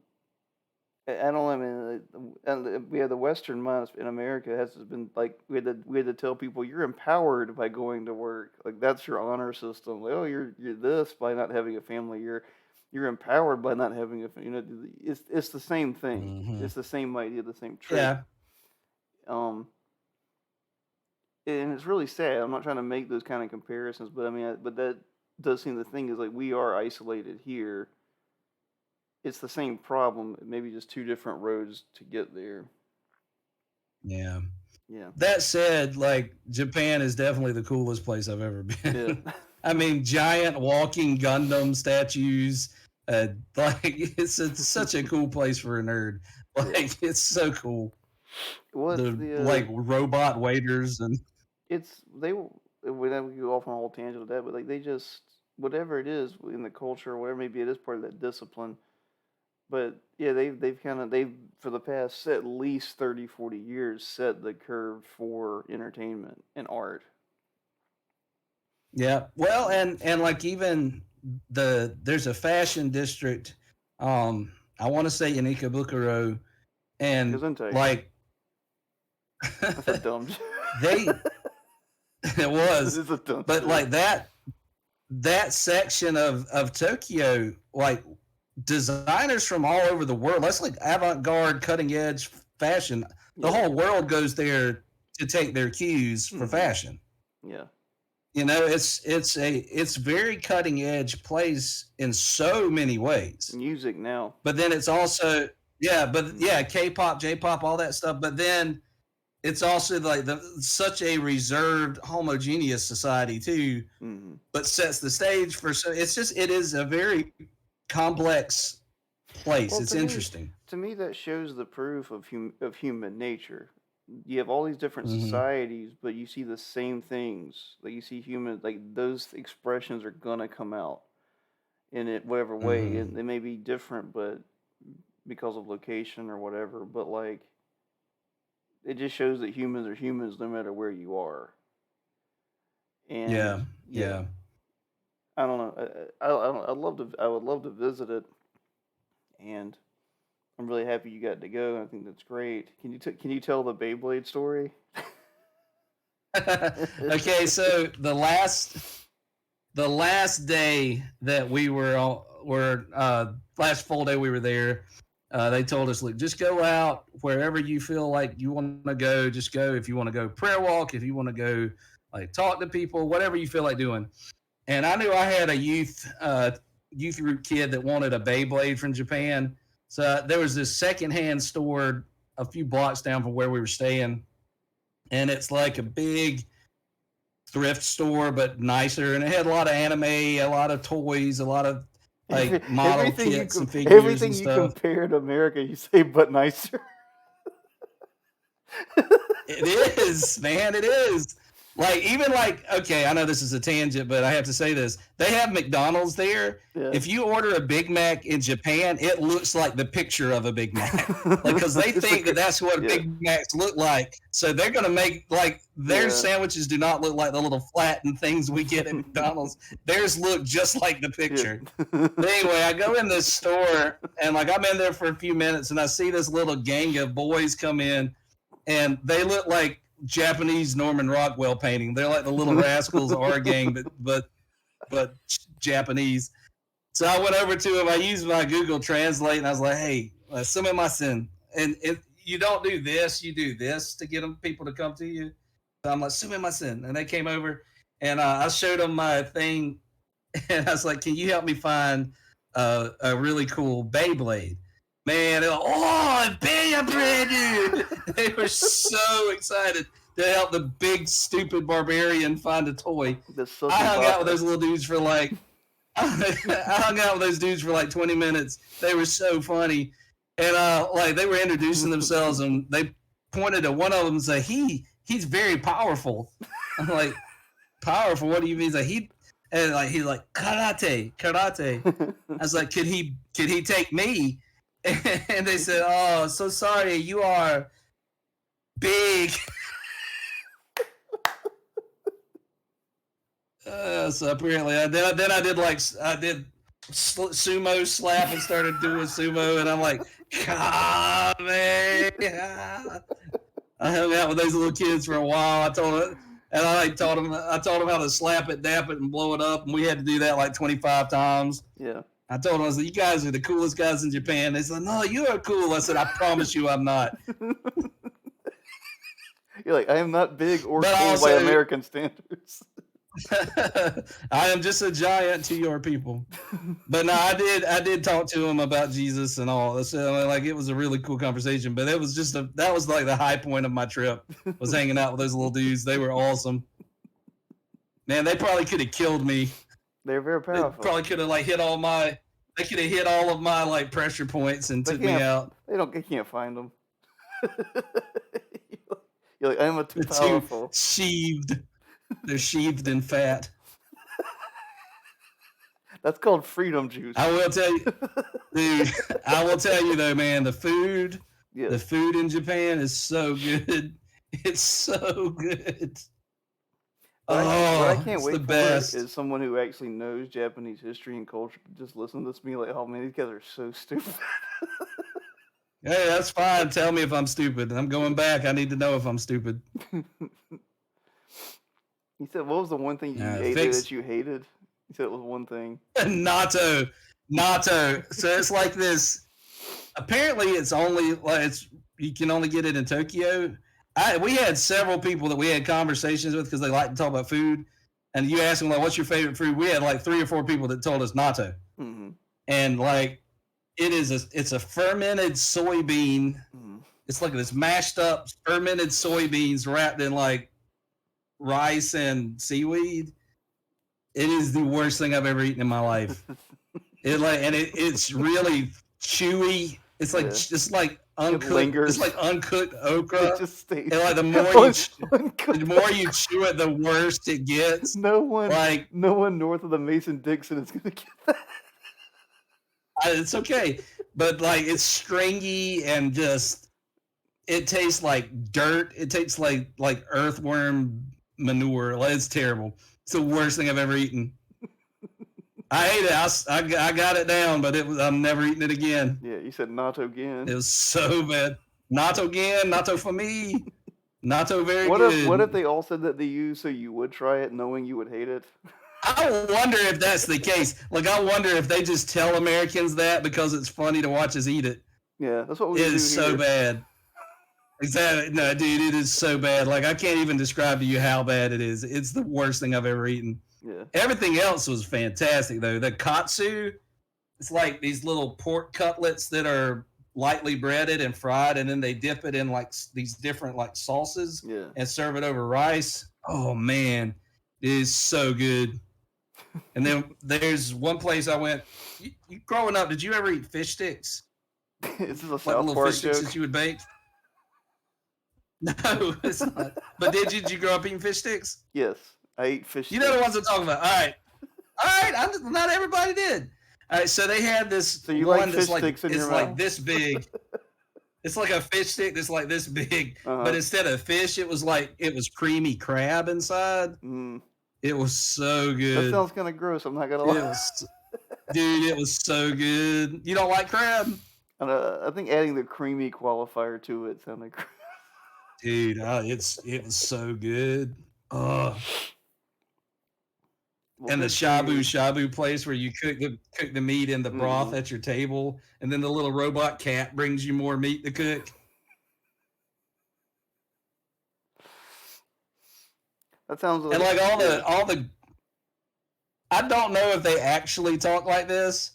Speaker 1: I don't know, I mean, we have the Western minds in America has been like we had to tell people you're empowered by going to work. Like that's your honor system. Like, oh, you're this by not having a family. You're empowered by not having it's the same thing.
Speaker 2: Mm-hmm.
Speaker 1: It's the same idea, the same trick.
Speaker 2: Yeah.
Speaker 1: Um, and it's really sad. I'm not trying to make those kind of comparisons, but I mean, but that does seem the thing is like we are isolated here. It's the same problem, maybe just two different roads to get there.
Speaker 2: Yeah.
Speaker 1: Yeah,
Speaker 2: That said, like Japan is definitely the coolest place I've ever
Speaker 1: yeah.
Speaker 2: been. I mean, giant walking Gundam statues. Like it's such a cool place for a nerd.
Speaker 1: Yeah.
Speaker 2: Like it's so cool.
Speaker 1: What's
Speaker 2: The
Speaker 1: the
Speaker 2: like robot waiters and
Speaker 1: it's they whenever we go off on a whole tangent with that, but like they just whatever it is in the culture, whatever maybe it is part of that discipline. But yeah, they've for the past at least 30, 40 years set the curve for entertainment and art.
Speaker 2: yeah. Well, and like even there's a fashion district. I want to say in Ikebukuro, and
Speaker 1: Gesundheit.
Speaker 2: like
Speaker 1: That's a dumb.
Speaker 2: they it
Speaker 1: This
Speaker 2: was,
Speaker 1: is a dumb
Speaker 2: but
Speaker 1: joke.
Speaker 2: like that section of Tokyo, like designers from all over the world. That's like avant-garde, cutting-edge fashion. The
Speaker 1: Yeah.
Speaker 2: whole world goes there to take their cues for
Speaker 1: Hmm.
Speaker 2: fashion.
Speaker 1: Yeah.
Speaker 2: It's very cutting-edge place in so many ways.
Speaker 1: Music now.
Speaker 2: But then it's also
Speaker 1: Mhm.
Speaker 2: K-pop, J-pop, all that stuff. But then it's also like such a reserved, homogeneous society too,
Speaker 1: Mhm.
Speaker 2: but sets the stage for so it is a very complex place.
Speaker 1: Well,
Speaker 2: It's interesting.
Speaker 1: to me, that shows the proof of human nature. You have all these different
Speaker 2: Hmm.
Speaker 1: societies, but you see the same things. Like you see humans, like those expressions are gonna come out in it whatever way,
Speaker 2: Hmm.
Speaker 1: and they may be different, but because of location or whatever. But like, it just shows that humans are humans no matter where you are. And
Speaker 2: Yeah,
Speaker 1: yeah,
Speaker 2: yeah.
Speaker 1: I don't know. I would love to visit it, and I'm really happy you got to go. I think that's great. Can you tell the Beyblade story?
Speaker 2: Okay, so the last day that we last full day we were there, they told us, look, just go out wherever you feel like you want to go. Just go. If you want to go prayer walk, if you want to go like talk to people, whatever you feel like doing. And I knew I had a youth group kid that wanted a Beyblade from Japan. So there was this secondhand store a few blocks down from where we were staying, and it's like a big thrift store but nicer, and it had a lot of anime, a lot of toys, a lot of like model
Speaker 1: Everything you
Speaker 2: kits and
Speaker 1: com-
Speaker 2: figures
Speaker 1: everything
Speaker 2: and
Speaker 1: you
Speaker 2: stuff.
Speaker 1: compare to America, you say, but nicer.
Speaker 2: It is, man. It is. Like, even like, okay, I know this is a tangent, but I have to say this. They have McDonald's there.
Speaker 1: Yeah.
Speaker 2: If you order a Big Mac in Japan, it looks like the picture of a Big Mac. Like, because they
Speaker 1: It's
Speaker 2: think that that's what
Speaker 1: yeah.
Speaker 2: Big Macs look like. So they're going to make, like, their
Speaker 1: Yeah.
Speaker 2: sandwiches do not look like the little flattened things we get at McDonald's. Theirs look just like the picture. But anyway, I go in this store, and, like, I'm in there for a few minutes, and I see this little gang of boys come in, and they look like Japanese Norman Rockwell painting. They're like the Little Rascals R gang, but Japanese. So I went over to him. I used my Google Translate, and I was like, "Hey, sumimasen." And you don't do this, you do this to get people to come to you. So I'm like, "Sumimasen," and they came over, and I showed them my thing, and I was like, "Can you help me find a really cool Beyblade?" Man, they're like, "Oh, dude!" They were so excited to help the big stupid barbarian find a toy. I hung out with those little dudes for like I hung out with those dudes for like 20 minutes. They were so funny. And like they were introducing themselves, and they pointed to one of them and said, he's very powerful. I'm like, powerful? What do you mean? He's like, he's like, karate. I was like, could he take me? And they said, "Oh, so sorry, you are big." So apparently, I did sumo slap and started doing sumo, and I'm like, God, man. I hung out with those little kids for a while. I told them how to slap it, dap it, and blow it up, and we had to do that like 25 times.
Speaker 1: Yeah.
Speaker 2: I told them, I said, "You guys are the coolest guys in Japan." They said, "No, you are cool." I said, "I promise you I'm not."
Speaker 1: You're like, I am not big or
Speaker 2: But
Speaker 1: cool
Speaker 2: also-
Speaker 1: by American standards.
Speaker 2: I am just a giant to your people. But no, I did talk to him about Jesus and all. So like it was a really cool conversation. But it was that was like the high point of my trip, was hanging out with those little dudes. They were awesome. Man, they probably could have killed me.
Speaker 1: They're very
Speaker 2: They
Speaker 1: powerful.
Speaker 2: probably could have like hit all of my like pressure points and
Speaker 1: They
Speaker 2: took me
Speaker 1: can't-
Speaker 2: out.
Speaker 1: They can't find them. You're like, I am too
Speaker 2: They're too
Speaker 1: powerful.
Speaker 2: sheathed. They're sheathed in fat.
Speaker 1: That's called freedom juice.
Speaker 2: I will tell you, dude. I will tell you though, man. The food
Speaker 1: Yeah.
Speaker 2: in Japan is so good. It's so good.
Speaker 1: What I can't
Speaker 2: it's
Speaker 1: wait
Speaker 2: the
Speaker 1: for
Speaker 2: best.
Speaker 1: is someone who actually knows Japanese history and culture to just listen to this and be like, oh man, these guys are so stupid.
Speaker 2: Hey, that's fine. Tell me if I'm stupid. I'm going back. I need to know if I'm stupid.
Speaker 1: He said, what was the one thing you ate that you hated? He said it was one thing.
Speaker 2: Natto. So it's like this. Apparently, it's only like you can only get it in Tokyo. We had several people that we had conversations with because they like to talk about food. And you ask them like, "What's your favorite food?" We had like 3 or 4 people that told us natto.
Speaker 1: Mm-hmm.
Speaker 2: And like, it's a fermented soybean.
Speaker 1: Mm-hmm.
Speaker 2: It's like this mashed up fermented soybeans wrapped in like rice and seaweed. It is the worst thing I've ever eaten in my life. It's really chewy. It's like just like uncooked. It's like uncooked okra.
Speaker 1: It just stays.
Speaker 2: And like the more you chew it, the worse it gets.
Speaker 1: No one
Speaker 2: Like
Speaker 1: north of the Mason-Dixon is gonna get that.
Speaker 2: It's okay, but like it's stringy and just it tastes like dirt. It tastes like earthworm manure. Like, it's terrible. It's the worst thing I've ever eaten. I ate it. I got it down, but I'm never eating it again.
Speaker 1: Yeah, you said natto again.
Speaker 2: It was so bad. Natto again. Natto for me. Natto very good.
Speaker 1: What if they all said that to you so you would try it knowing you would hate it?
Speaker 2: I wonder if that's the case. Like, I wonder if they just tell Americans that because it's funny to watch us eat it.
Speaker 1: Yeah, that's what we
Speaker 2: It
Speaker 1: do
Speaker 2: is so
Speaker 1: here.
Speaker 2: bad. Exactly. No, dude, it is so bad. Like, I can't even describe to you how bad it is. It's the worst thing I've ever eaten.
Speaker 1: Yeah.
Speaker 2: Everything else was fantastic, though. The katsu, it's like these little pork cutlets that are lightly breaded and fried, and then they dip it in like these different like sauces
Speaker 1: Yeah.
Speaker 2: and serve it over rice. Oh man, it is so good. And then there's one place I went. You growing up, did you ever eat fish sticks?
Speaker 1: Is this a
Speaker 2: Like the
Speaker 1: South
Speaker 2: little
Speaker 1: Park
Speaker 2: fish sticks
Speaker 1: joke?
Speaker 2: that you would bake? No, it's not. But did you grow up eating fish sticks?
Speaker 1: Yes, I eat fish
Speaker 2: You know the
Speaker 1: sticks.
Speaker 2: ones I'm talking about. All right. Not everybody did. All right, so they had this
Speaker 1: So you
Speaker 2: one
Speaker 1: like
Speaker 2: that's
Speaker 1: fish
Speaker 2: like
Speaker 1: sticks in
Speaker 2: it's
Speaker 1: your
Speaker 2: like
Speaker 1: mouth?
Speaker 2: this big. It's like a fish stick that's like this big, but
Speaker 1: Uh-huh.
Speaker 2: instead of fish, it was creamy crab inside.
Speaker 1: Mm.
Speaker 2: It was so
Speaker 1: That
Speaker 2: good.
Speaker 1: sounds kind of gross. I'm not gonna
Speaker 2: It
Speaker 1: lie.
Speaker 2: was, dude. It was so good. You don't like crab,
Speaker 1: And I think adding the creamy qualifier to it sounded.
Speaker 2: dude? It was so good.
Speaker 1: Well,
Speaker 2: And the
Speaker 1: good for you.
Speaker 2: shabu place where you cook the meat in the broth
Speaker 1: Mm-hmm.
Speaker 2: at your table, and then the little robot cat brings you more meat to cook.
Speaker 1: That sounds
Speaker 2: And
Speaker 1: like
Speaker 2: like
Speaker 1: yeah.
Speaker 2: all the I don't know if they actually talk like this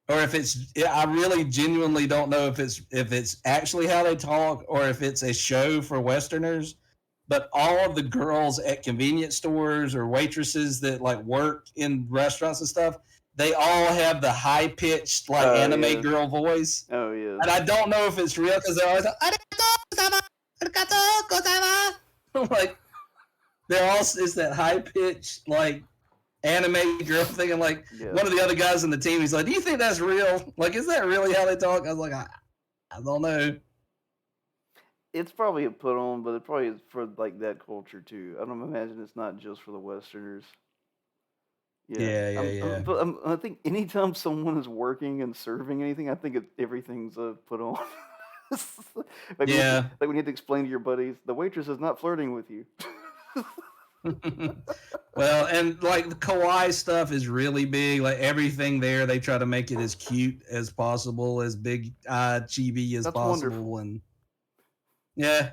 Speaker 2: or if it's I really genuinely don't know if it's actually how they talk or if it's a show for westerners, but all of the girls at convenience stores or waitresses that like work in restaurants and stuff, they all have the high pitched like
Speaker 1: Oh
Speaker 2: anime
Speaker 1: yeah.
Speaker 2: girl voice.
Speaker 1: Oh yeah.
Speaker 2: And I don't know if it's real because they're always like, like they're all it's that high pitched like anime girl thing. And like
Speaker 1: Yeah.
Speaker 2: one of the other guys in the team, he's like, "Do you think that's real? Like, is that really how they talk?" I was like, I don't know.
Speaker 1: It's probably a put on, but it probably is for like that culture too. I don't imagine it's not just for the Westerners. Yeah.
Speaker 2: Yeah.
Speaker 1: But I think anytime someone is working and serving anything, I think everything's a put on. Like
Speaker 2: Yeah.
Speaker 1: when you have to explain to your buddies, the waitress is not flirting with you.
Speaker 2: Well, and like the kawaii stuff is really big. Like everything there, they try to make it as cute as possible, as big chibi as
Speaker 1: That's
Speaker 2: possible,
Speaker 1: wonderful.
Speaker 2: and yeah,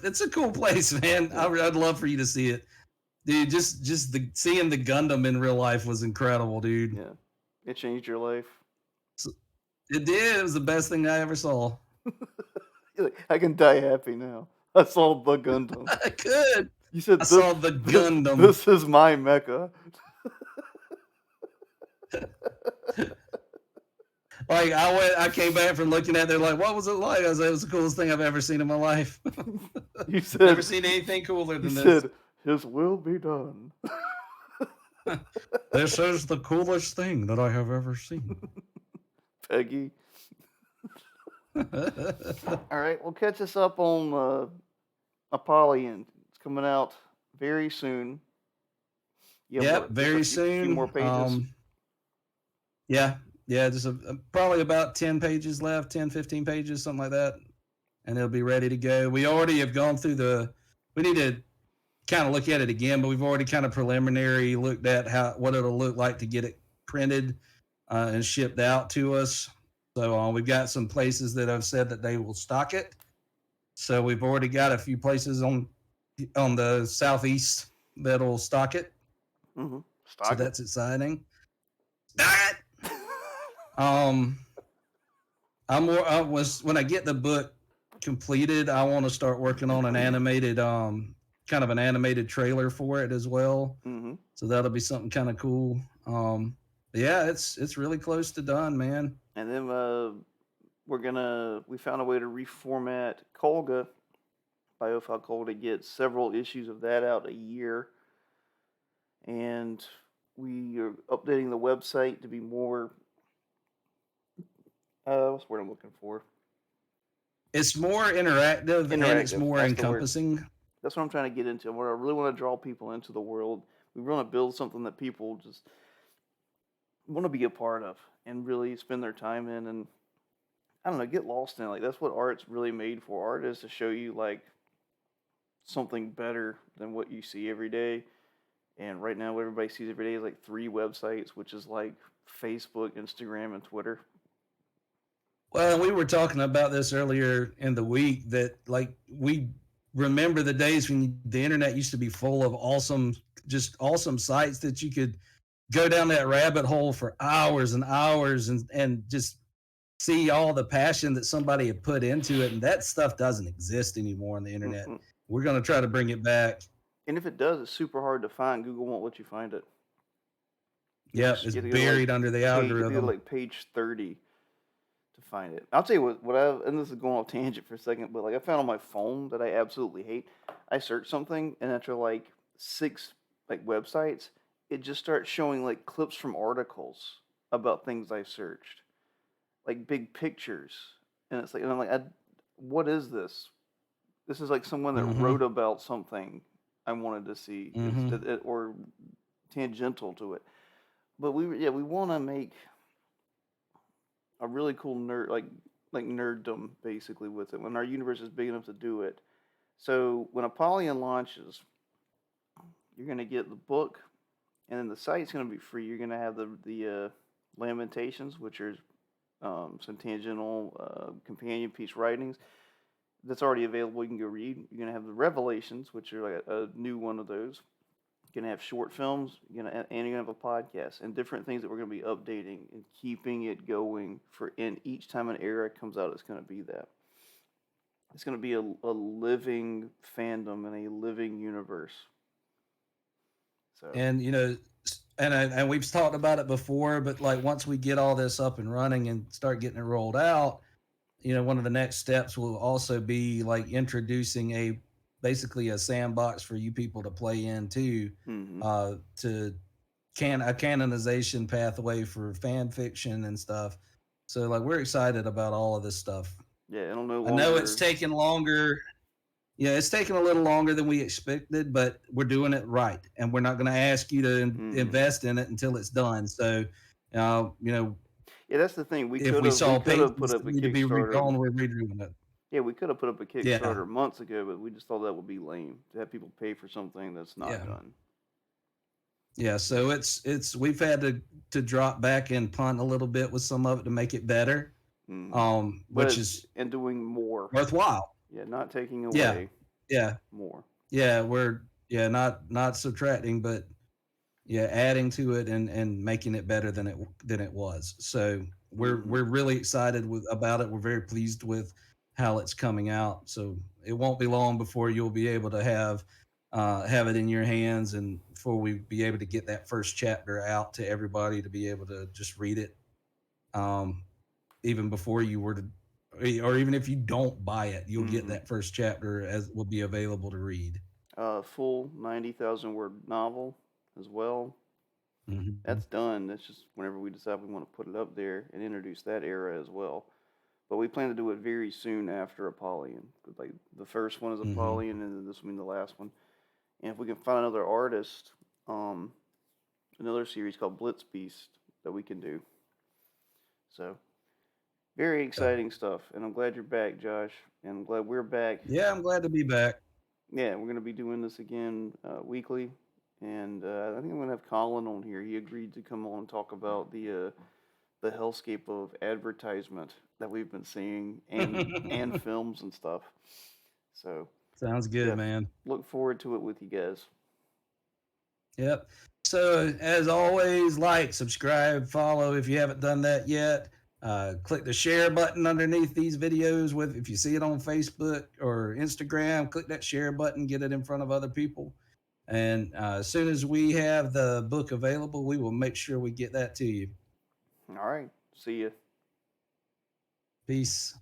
Speaker 2: it's a cool place, man.
Speaker 1: Yeah.
Speaker 2: I'd love for you to see it, dude. Just seeing the Gundam in real life was incredible, dude.
Speaker 1: Yeah. It changed your life.
Speaker 2: So- It did. It was the best thing I ever saw.
Speaker 1: You're like, I can die happy now. I saw the Gundam.
Speaker 2: I could.
Speaker 1: You said
Speaker 2: I saw the
Speaker 1: this
Speaker 2: Gundam.
Speaker 1: this is my mecha.
Speaker 2: Like I came back from looking at it, they're like, what was it like? I said, it was the coolest thing I've ever seen in my life.
Speaker 1: You said
Speaker 2: Never seen anything cooler
Speaker 1: you
Speaker 2: than this.
Speaker 1: said his will be done.
Speaker 2: This is the coolest thing that I have ever seen.
Speaker 1: Peggy. All right, well, catch us up on Apollyon. It's coming out very soon. You have
Speaker 2: Yep,
Speaker 1: what, just
Speaker 2: very
Speaker 1: a few
Speaker 2: soon.
Speaker 1: more pages.
Speaker 2: Yeah, just probably about 10 pages left, 10, 15 pages, something like that. And it'll be ready to go. We already have gone through we need to kind of look at it again, but we've already kind of preliminary looked at what it'll look like to get it printed and shipped out to us. So we've got some places that have said that they will stock it. So we've already got a few places on the southeast that'll stock it.
Speaker 1: Mm-hmm.
Speaker 2: So that's exciting. Stock it. When I get the book completed, I want to start working on an animated kind of an animated trailer for it as well.
Speaker 1: Mm-hmm.
Speaker 2: So that'll be something kind of cool. Yeah, it's really close to done, man.
Speaker 1: And then we found a way to reformat Kolga, Biofile Kolga, to get several issues of that out a year. And we are updating the website to be more what's the word I'm looking for?
Speaker 2: It's more interactive and it's more encompassing.
Speaker 1: That's what I'm trying to get into. I really want to draw people into the world. We want to build something that people just want to be a part of and really spend their time in, and I don't know, get lost in it. Like, that's what art's really made for. Art is to show you like something better than what you see every day. And right now, what everybody sees every day is like 3 websites, which is like Facebook, Instagram, and Twitter.
Speaker 2: Well, we were talking about this earlier in the week that like we remember the days when the internet used to be full of awesome, just awesome sites that you could go down that rabbit hole for hours and hours and just see all the passion that somebody had put into it. And that stuff doesn't exist anymore on the internet.
Speaker 1: Mm-mm.
Speaker 2: We're going to try to bring it back.
Speaker 1: And if it does, it's super hard to find. Google won't let you find it.
Speaker 2: Yep, it's
Speaker 1: You have to go to like
Speaker 2: buried under the
Speaker 1: you have to go to
Speaker 2: algorithm.
Speaker 1: like page 30 to find it. I'll tell you what and this is going off tangent for a second, but like I found on my phone that I absolutely hate. I search something and after like 6 like websites, it just starts showing like clips from articles about things I searched, like big pictures, and it's like, and I'm like, what is this? This is like someone that
Speaker 2: Mm-hmm.
Speaker 1: wrote about something I wanted to see,
Speaker 2: Mm-hmm.
Speaker 1: or tangential to it. But we want to make a really cool like nerddom basically with it when our universe is big enough to do it. So when Apollyon launches, you're gonna get the book, and then the site's gonna be free. You're gonna have the Lamentations, which are some tangential companion piece writings that's already available. You can go read. You're gonna have the Revelations, which are like a new one of those. You're gonna have short films. You're gonna and you're gonna have a podcast and different things that we're gonna be updating and keeping it going for. In each time an era comes out, it's gonna be that. It's gonna be a living fandom and a living universe. So.
Speaker 2: And and we've talked about it before, but like once we get all this up and running and start getting it rolled out, one of the next steps will also be like introducing basically a sandbox for you people to play in too,
Speaker 1: Mm-hmm.
Speaker 2: to a canonization pathway for fan fiction and stuff. So like we're excited about all of this stuff.
Speaker 1: Yeah, it'll no
Speaker 2: I know it's
Speaker 1: longer.
Speaker 2: taken longer. Yeah, it's taken a little longer than we expected, but we're doing it right, and we're not going to ask you to
Speaker 1: Mm-hmm.
Speaker 2: invest in it until it's done. So, uh, you know,
Speaker 1: Yeah, that's the thing.
Speaker 2: if we
Speaker 1: We
Speaker 2: saw
Speaker 1: could have put
Speaker 2: pages
Speaker 1: up
Speaker 2: that
Speaker 1: a
Speaker 2: need to be
Speaker 1: Kickstarter.
Speaker 2: redrawn, we're redoing it.
Speaker 1: Yeah, we could have put up a
Speaker 2: Yeah,
Speaker 1: Kickstarter months ago, but we just thought that would be lame to have people pay for something that's not
Speaker 2: yeah,
Speaker 1: done.
Speaker 2: yeah. So it's we've had to drop back and punt a little bit with some of it to make it better,
Speaker 1: Mm-hmm.
Speaker 2: which is
Speaker 1: And doing more.
Speaker 2: worthwhile.
Speaker 1: Yeah, not taking
Speaker 2: Yeah,
Speaker 1: away
Speaker 2: yeah,
Speaker 1: more.
Speaker 2: yeah. We're not subtracting, but yeah, adding to it and making it better than it was. So we're
Speaker 1: Mm-hmm.
Speaker 2: we're really excited about it. We're very pleased with how it's coming out. So it won't be long before you'll be able to have it in your hands, and before we be able to get that first chapter out to everybody to be able to just read it. Um, Even before you were to, or even if you don't buy it, you'll get
Speaker 1: Mm-hmm.
Speaker 2: that first chapter as will be available to read.
Speaker 1: Full 90,000 word novel as well.
Speaker 2: Mhm.
Speaker 1: That's done. That's just whenever we decide we want to put it up there and introduce that era as well. But we plan to do it very soon after Apollyon. Like the first one is
Speaker 2: Mhm.
Speaker 1: Apollyon, and then this will be the last one. And if we can find another artist, um, another series called Blitz Beast that we can do. So very
Speaker 2: Yeah.
Speaker 1: exciting stuff. And I'm glad you're back, Josh. And I'm glad we're back.
Speaker 2: Yeah, I'm glad to be back.
Speaker 1: Yeah, we're gonna be doing this again weekly. And I think I'm gonna have Colin on here. He agreed to come on and talk about the hellscape of advertisement that we've been seeing and films and stuff. So
Speaker 2: Sounds good,
Speaker 1: yeah,
Speaker 2: man.
Speaker 1: look forward to it with you guys.
Speaker 2: Yep. So as always, like, subscribe, follow if you haven't done that yet. Click the share button underneath these videos. With if you see it on Facebook or Instagram, click that share button, get it in front of other people. And as soon as we have the book available, we will make sure we get that to you.
Speaker 1: All right, see you.
Speaker 2: Peace.